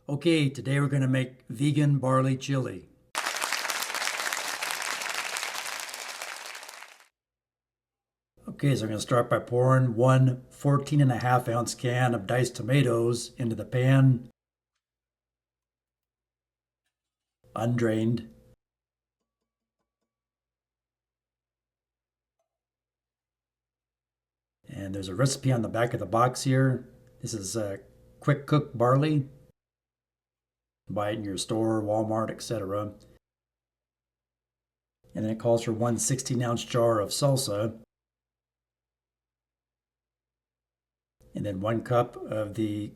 Okay, today we're going to make vegan barley chili. Okay, so I'm going to start by pouring one 14.5 ounce can of diced tomatoes into the pan, undrained. And there's a recipe on the back of the box here. This is quick cook barley. Buy it in your store, Walmart, etc. And then it calls for one 16-ounce jar of salsa. And then 1 cup of the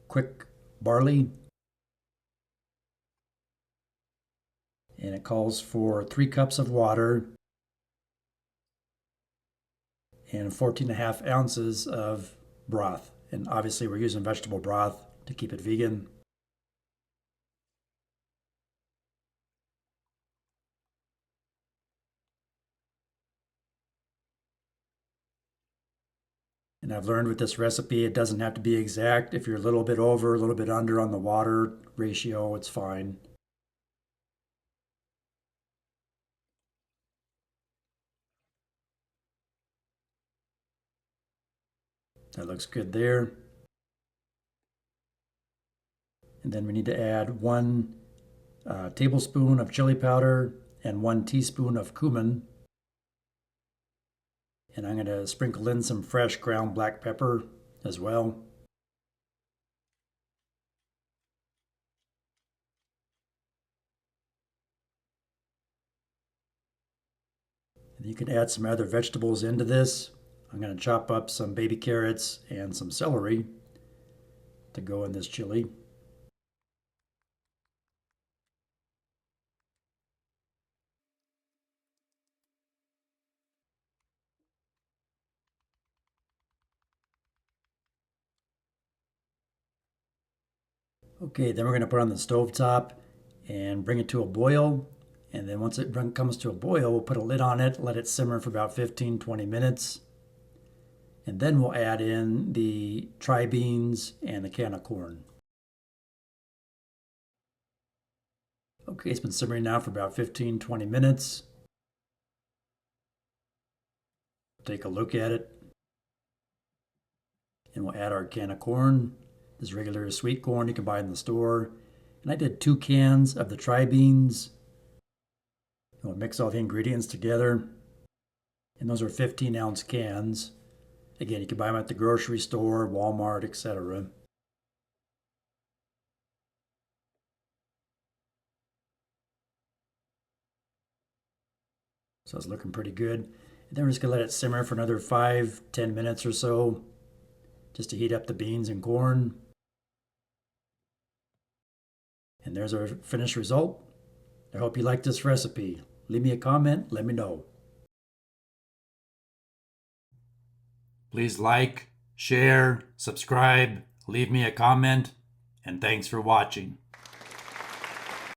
quick barley. And it calls for 3 cups of water and 14.5 ounces of broth. And obviously we're using vegetable broth to keep it vegan. And I've learned with this recipe, it doesn't have to be exact. If you're a little bit over, a little bit under on the water ratio, it's fine. That looks good there. And then we need to add 1 tablespoon of chili powder and 1 teaspoon of cumin. And I'm going to sprinkle in some fresh ground black pepper as well. And you can add some other vegetables into this. I'm going to chop up some baby carrots and some celery to go in this chili. Okay, then we're going to put it on the stove top and bring it to a boil. And then once it comes to a boil, we'll put a lid on it, let it simmer for about 15-20 minutes. And then we'll add in the tri-beans and the can of corn. Okay, it's been simmering now for about 15-20 minutes. Take a look at it. And we'll add our can of corn. This regular sweet corn you can buy in the store. And I did 2 cans of the tri-beans. We'll mix all the ingredients together. And those are 15-ounce cans. Again, you can buy them at the grocery store, Walmart, etc. So it's looking pretty good. And then we're just going to let it simmer for another 5-10 minutes or so, just to heat up the beans and corn. And there's our finished result. I hope you like this recipe. Leave me a comment, let me know. Please like, share, subscribe, leave me a comment, and thanks for watching.